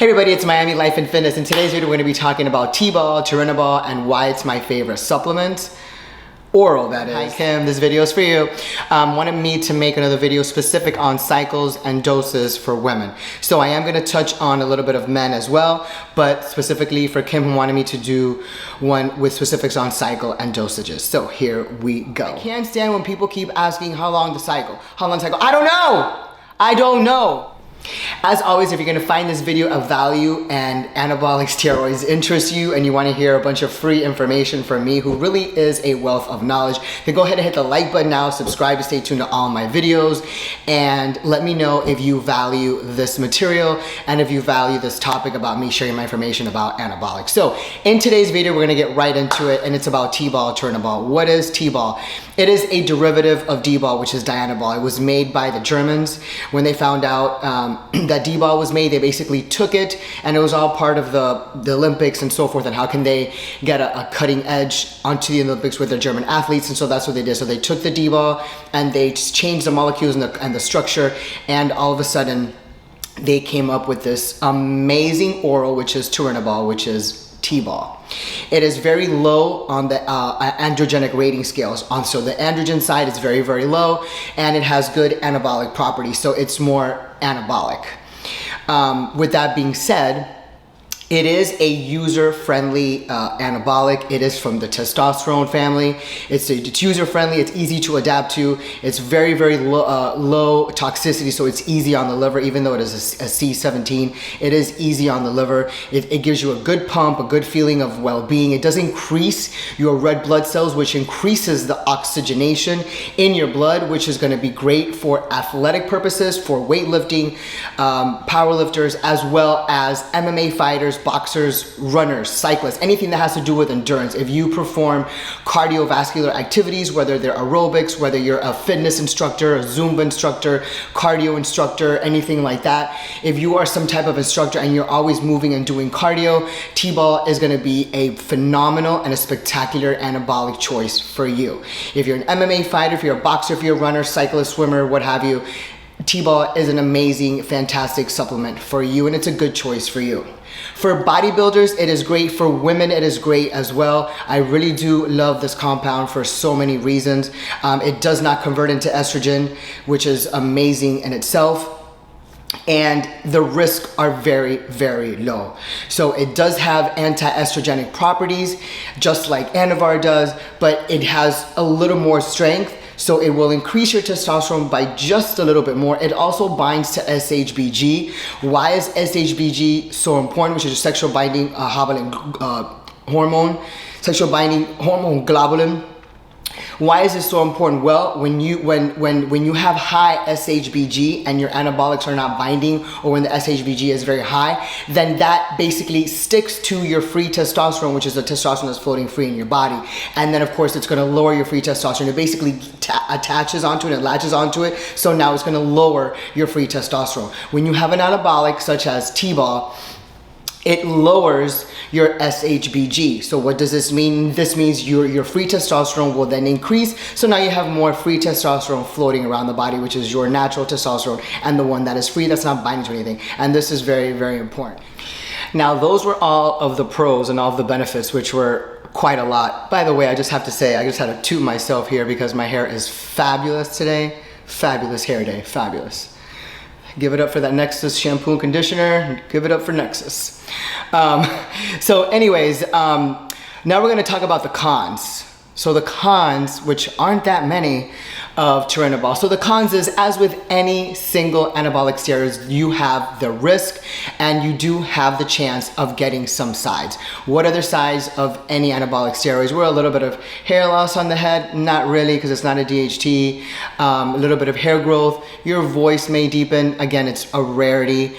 Hey everybody, it's Miami Life and Fitness. In today's video, we're going to be talking about Tbol, Turinabol, and why it's my favorite supplement. Oral, that is. Hi Kim, this video is for you. Wanted me to make another video specific on cycles and doses for women. So I am going to touch on a little bit of men as well, but specifically for Kim who wanted me to do one with specifics on cycle and dosages. So here we go. I can't stand when people keep asking how long the cycle, I don't know. I don't know. As always, if you're going to find this video of value and anabolic steroids interest you and you want to hear a bunch of free information from me who really is a wealth of knowledge, then go ahead and hit the like button now, subscribe to stay tuned to all my videos, and let me know if you value this material and if you value this topic about me sharing my information about anabolic. So in today's video, we're going to get right into it, and it's about Tbol, Turinabol. What is Tbol? It is a derivative of dbol, which is dianabol. It was made by the Germans. When they found out that dbol was made, they basically took it, and it was all part of the Olympics and so forth, and how can they get a cutting edge onto the Olympics with the German athletes, and so that's what they did. So they took the dbol and they just changed the molecules and the structure, and all of a sudden they came up with this amazing oral, which is Turinabol, which is Tbol. It is very low on the androgenic rating scales. So the androgen side is very, very low, and it has good anabolic properties. So it's more anabolic. With that being said, it is a user-friendly anabolic. It is from the testosterone family. It's user-friendly. It's easy to adapt to. It's very, very low toxicity, so it's easy on the liver. Even though it is a C17, it is easy on the liver. It gives you a good pump, a good feeling of well-being. It does increase your red blood cells, which increases the oxygenation in your blood, which is going to be great for athletic purposes, for weightlifting, power lifters, as well as MMA fighters, boxers, runners, cyclists, anything that has to do with endurance. If you perform cardiovascular activities, whether they're aerobics, whether you're a fitness instructor, a Zumba instructor, cardio instructor, anything like that, if you are some type of instructor and you're always moving and doing cardio, Tbol is going to be a phenomenal and a spectacular anabolic choice for you. If you're an MMA fighter, if you're a boxer, if you're a runner, cyclist, swimmer, what have you, Tbol is an amazing, fantastic supplement for you, and it's a good choice for you. For bodybuilders, it is great. For women, it is great as well. I really do love this compound for so many reasons. It does not convert into estrogen, which is amazing in itself. And the risks are very, very low. So it does have anti-estrogenic properties, just like Anavar does, but it has a little more strength. So it will increase your testosterone by just a little bit more. It also binds to SHBG. Why is SHBG so important? Which is a sexual binding hormone, sexual binding hormone globulin. Why is this so important? Well, when you have high SHBG and your anabolics are not binding, or when the SHBG is very high, then that basically sticks to your free testosterone, which is the testosterone that's floating free in your body. And then of course it's going to lower your free testosterone. It basically attaches onto it and latches onto it. So now it's going to lower your free testosterone. When you have an anabolic such as Tbol, it lowers your SHBG. So what does this mean? This means your free testosterone will then increase. So now you have more free testosterone floating around the body, which is your natural testosterone, and the one that is free, that's not binding to anything. And this is very, very important. Now, those were all of the pros and all of the benefits, which were quite a lot. By the way, I just have to say, I just had to toot myself here because my hair is fabulous today. Fabulous hair day, fabulous. Give it up for that Nexus shampoo and conditioner. Give it up for Nexus. So anyways, now we're going to talk about the cons. So the cons, which aren't that many, of Turinabol. So the cons is, as with any single anabolic steroids, you have the risk and you do have the chance of getting some sides. What are the sides of any anabolic steroids? We're a little bit of hair loss on the head, not really because it's not a DHT, a little bit of hair growth, your voice may deepen, again it's a rarity,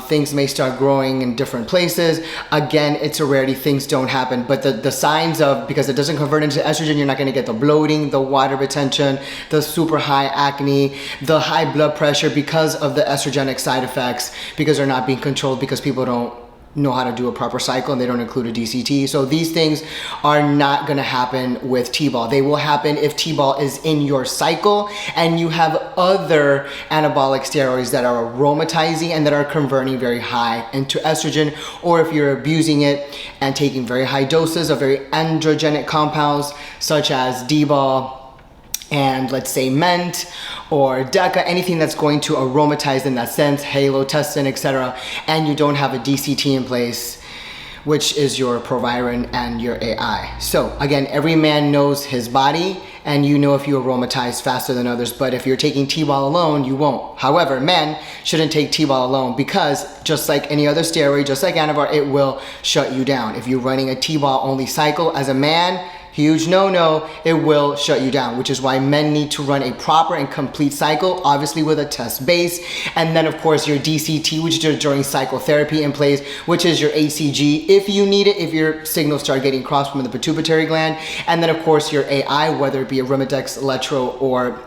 things may start growing in different places, again it's a rarity, things don't happen, but the signs of, because it doesn't convert into estrogen, you're not going to get the bloating, the water retention, the super high acne, the high blood pressure because of the estrogenic side effects, because they're not being controlled, because people don't know how to do a proper cycle and they don't include a DCT. So these things are not going to happen with Tbol. They will happen if Tbol is in your cycle and you have other anabolic steroids that are aromatizing and that are converting very high into estrogen, or if you're abusing it and taking very high doses of very androgenic compounds such as dbol and let's say ment or deca, anything that's going to aromatize in that sense, halotestin, etc., and you don't have a DCT in place, which is your proviron and your AI. So again, every man knows his body, and you know if you aromatize faster than others, but if you're taking Tbol alone, you won't. However, men shouldn't take Tbol alone because just like any other steroid, just like Anavar, it will shut you down. If you're running a Tbol only cycle as a man, huge no-no, it will shut you down, which is why men need to run a proper and complete cycle, obviously with a test base, and then of course your DCT, which is during psychotherapy in place, which is your ACG if you need it, if your signals start getting crossed from the pituitary gland, and then of course your AI, whether it be Arimidex, Electro, or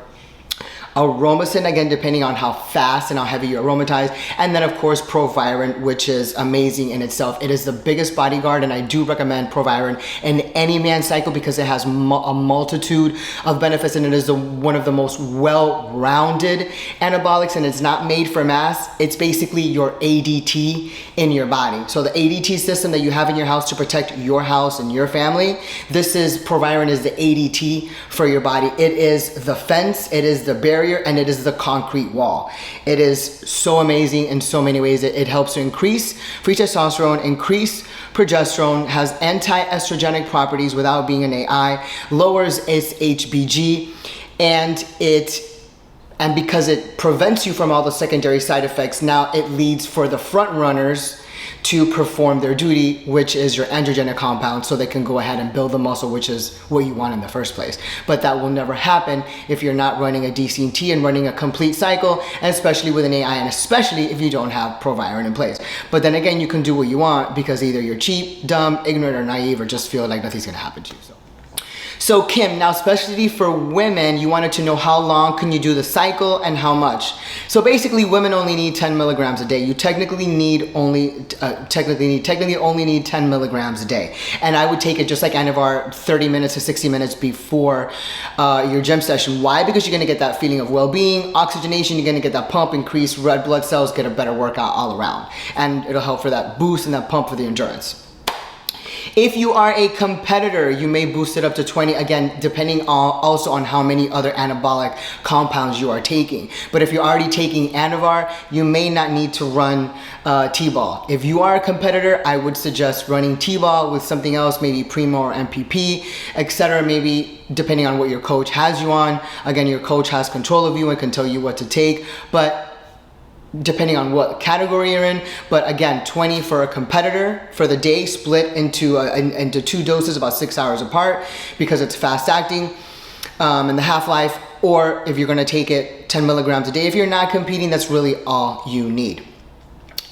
Aromacin, again, depending on how fast and how heavy you aromatize. And then of course Proviron, which is amazing in itself. It is the biggest bodyguard, and I do recommend Proviron in any man cycle because it has a multitude of benefits, and it is one of the most well-rounded anabolics, and it's not made for mass. It's basically your ADT in your body. So the ADT system that you have in your house to protect your house and your family, this is Proviron is the ADT for your body. It is the fence, it is the barrier, and it is the concrete wall. It is so amazing in so many ways. It helps to increase free testosterone, increase progesterone, has anti-estrogenic properties without being an AI, lowers its HBG, and because it prevents you from all the secondary side effects, now it leads for the front runners to perform their duty, which is your androgenic compound, so they can go ahead and build the muscle, which is what you want in the first place. But that will never happen if you're not running a DCT and running a complete cycle, and especially with an AI, and especially if you don't have Proviron in place. But then again, you can do what you want because either you're cheap, dumb, ignorant, or naive, or just feel like nothing's gonna happen to you. So Kim, now especially for women, you wanted to know how long can you do the cycle and how much. So basically, women only need 10 milligrams a day. You technically only need 10 milligrams a day. And I would take it just like Anavar, 30 minutes to 60 minutes before your gym session. Why? Because you're gonna get that feeling of well-being, oxygenation, you're gonna get that pump, increase red blood cells, get a better workout all around. And it'll help for that boost and that pump for the endurance. If you are a competitor, you may boost it up to 20, again, depending also on how many other anabolic compounds you are taking. But if you're already taking Anavar, you may not need to run Tbol. If you are a competitor, I would suggest running Tbol with something else, maybe Primo or MPP, etc. Maybe depending on what your coach has you on. Again, your coach has control of you and can tell you what to take, but depending on what category you're in. But again, 20 for a competitor for the day, split into 2 doses about 6 hours apart because it's fast acting and the half-life, or if you're gonna take it 10 milligrams a day. If you're not competing, that's really all you need.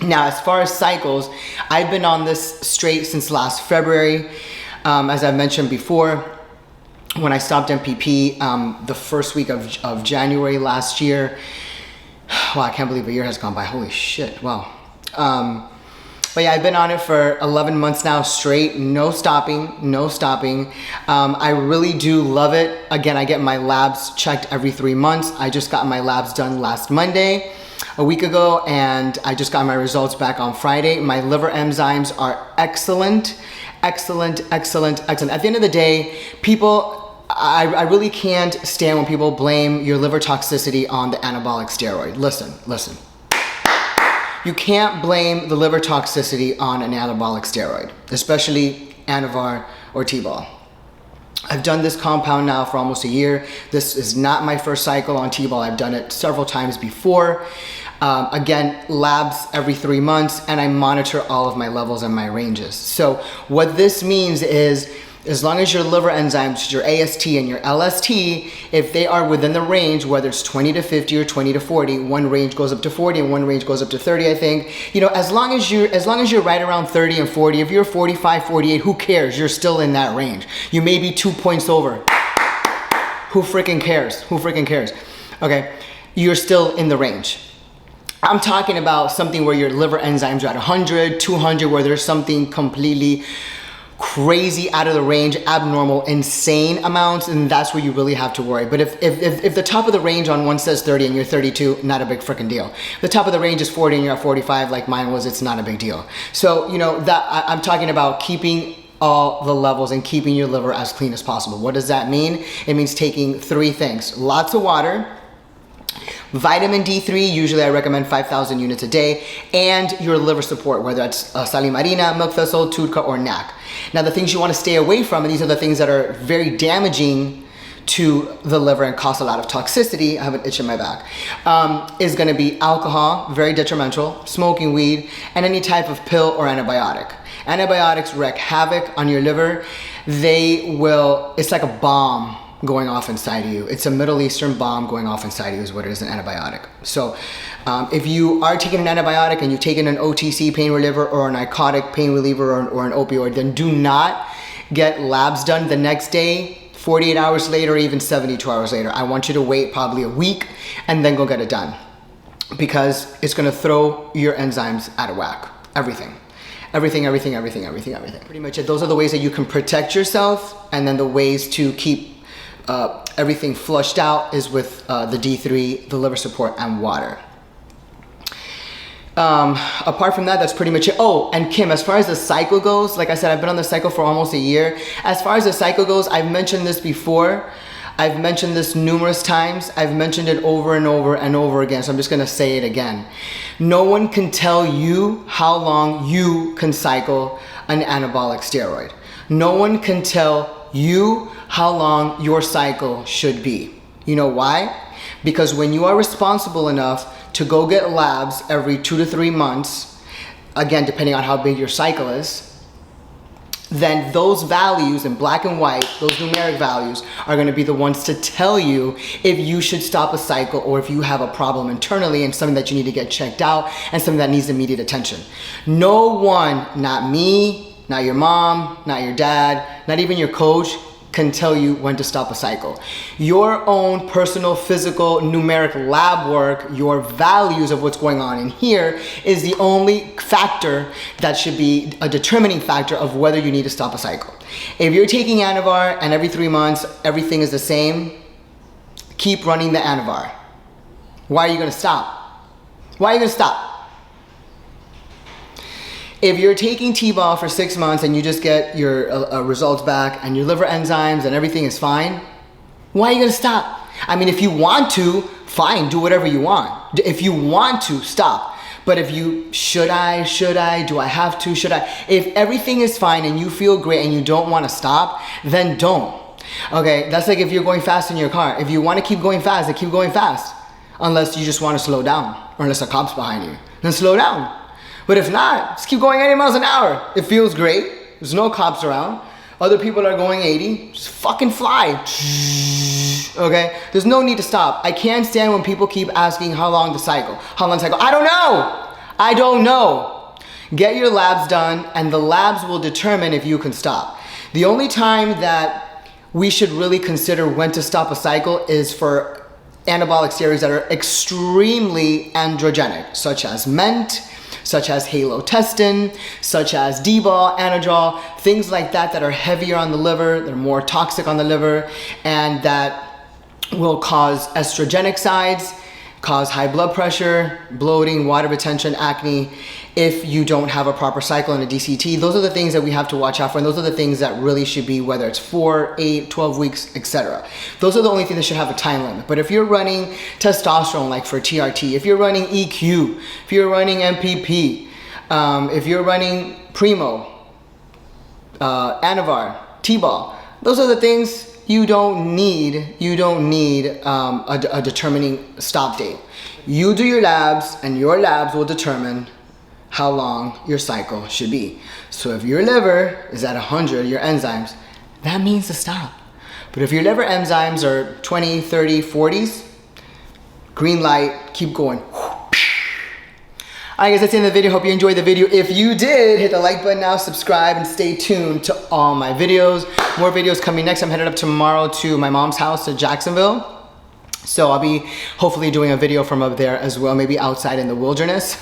Now, as far as cycles, I've been on this straight since last February. As I mentioned before, when I stopped MPP the first week of January last year. Wow, I can't believe a year has gone by. Holy shit, wow. But yeah, I've been on it for 11 months now straight, no stopping. I really do love it. Again, I get my labs checked every 3 months. I just got my labs done last Monday, a week ago, and I just got my results back on Friday. My liver enzymes are excellent. At the end of the day, I really can't stand when people blame your liver toxicity on the anabolic steroid. Listen. You can't blame the liver toxicity on an anabolic steroid, especially Anavar or Tbol. I've done this compound now for almost a year. This is not my first cycle on Tbol. I've done it several times before. Again, labs every 3 months, and I monitor all of my levels and my ranges. So what this means is, as long as your liver enzymes, your AST and your LST, if they are within the range, whether it's 20 to 50 or 20 to 40, one range goes up to 40 and one range goes up to 30, I think. You know, as long as you're right around 30 and 40, if you're 45, 48, who cares? You're still in that range. You may be 2 points over. Who freaking cares? Okay, you're still in the range. I'm talking about something where your liver enzymes are at 100, 200, where there's something completely crazy, out of the range, abnormal, insane amounts, and that's where you really have to worry. But if the top of the range on one says 30 and you're 32, not a big freaking deal. If the top of the range is 40 and you're at 45 like mine was, it's not a big deal. So, you know, that I'm talking about keeping all the levels and keeping your liver as clean as possible. What does that mean? It means taking 3 things: lots of water, vitamin D3, usually I recommend 5,000 units a day, and your liver support, whether it's sal marina, milk thistle, tutka, or NAC. Now the things you want to stay away from, and these are the things that are very damaging to the liver and cause a lot of toxicity, I have an itch in my back, is going to be alcohol, very detrimental, smoking weed, and any type of pill or antibiotic. Antibiotics wreak havoc on your liver. It's like a bomb going off inside of you. It's a Middle Eastern bomb going off inside of you is what it is, an antibiotic. So if you are taking an antibiotic and you've taken an OTC pain reliever or a narcotic pain reliever or an opioid, then do not get labs done the next day, 48 hours later, or even 72 hours later. I want you to wait probably a week and then go get it done, because it's gonna throw your enzymes out of whack. Everything. Pretty much it. Those are the ways that you can protect yourself, and then the ways to keep everything flushed out is with the D3, the liver support, and water. Apart from that, that's pretty much it. Oh, and Kim, as far as the cycle goes, like I said, I've been on the cycle for almost a year. As far as the cycle goes, I've mentioned this before. I've mentioned this numerous times. I've mentioned it over and over and over again, so I'm just gonna say it again. No one can tell you how long you can cycle an anabolic steroid. No one can tell you how long your cycle should be. You know why? Because when you are responsible enough to go get labs every 2 to 3 months, again, depending on how big your cycle is, then those values in black and white, those numeric values, are gonna be the ones to tell you if you should stop a cycle or if you have a problem internally and something that you need to get checked out and something that needs immediate attention. No one, not me, not your mom, not your dad, not even your coach, can tell you when to stop a cycle. Your own personal, physical, numeric lab work, your values of what's going on in here is the only factor that should be a determining factor of whether you need to stop a cycle. If you're taking Anavar and every 3 months everything is the same, keep running the Anavar. Why are you gonna stop? Why are you gonna stop? If you're taking Tbol for 6 months and you just get your results back and your liver enzymes and everything is fine, why are you gonna stop? I mean, if you want to, fine, do whatever you want. If you want to, stop. But if you, should I, do I have to, should I? If everything is fine and you feel great and you don't wanna stop, then don't. Okay, that's like if you're going fast in your car. If you wanna keep going fast, then keep going fast. Unless you just wanna slow down, or unless a cop's behind you, then slow down. But if not, just keep going 80 miles an hour. It feels great. There's no cops around. Other people are going 80. Just fucking fly. Okay? There's no need to stop. I can't stand when people keep asking how long the cycle. How long the cycle? I don't know. I don't know. Get your labs done and the labs will determine if you can stop. The only time that we should really consider when to stop a cycle is for anabolic steroids that are extremely androgenic, such as Ment, such as halotestin, such as dbol, anadrol, things like that that are heavier on the liver, they're more toxic on the liver, and that will cause estrogenic sides, cause high blood pressure, bloating, water retention, acne, if you don't have a proper cycle and a DCT. Those are the things that we have to watch out for, and those are the things that really should be, whether it's 4, 8, 12 weeks, etc. Those are the only things that should have a time limit. But if you're running testosterone, like for TRT, if you're running EQ, if you're running MPP, if you're running Primo, Anavar, Tbol, those are the things you don't need a determining stop date. You do your labs and your labs will determine how long your cycle should be. So if your liver is at 100, your enzymes, that means to stop. But if your liver enzymes are 20, 30, 40s, green light, keep going. Alright guys, that's the end of the video. Hope you enjoyed the video. If you did, hit the like button now, subscribe, and stay tuned to all my videos. More videos coming next. I'm headed up tomorrow to my mom's house in Jacksonville. So I'll be hopefully doing a video from up there as well, maybe outside in the wilderness.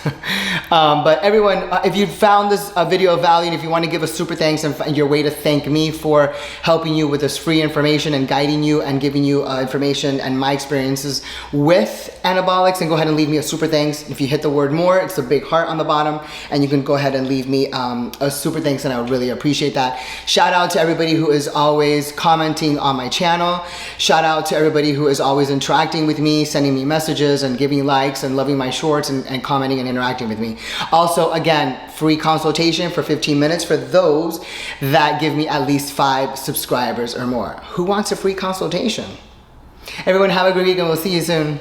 But everyone, if you found this video of value, and if you want to give a super thanks and your way to thank me for helping you with this free information and guiding you and giving you information and my experiences with anabolics, and go ahead and leave me a super thanks. If you hit the word more, it's a big heart on the bottom, and you can go ahead and leave me a super thanks, and I would really appreciate that. Shout out to everybody who is always commenting on my channel. Shout out to everybody who is always interacting with me, sending me messages and giving likes and loving my shorts and commenting and interacting with me. Also, again, free consultation for 15 minutes for those that give me at least 5 subscribers or more. Who wants a free consultation? Everyone have a great week and we'll see you soon.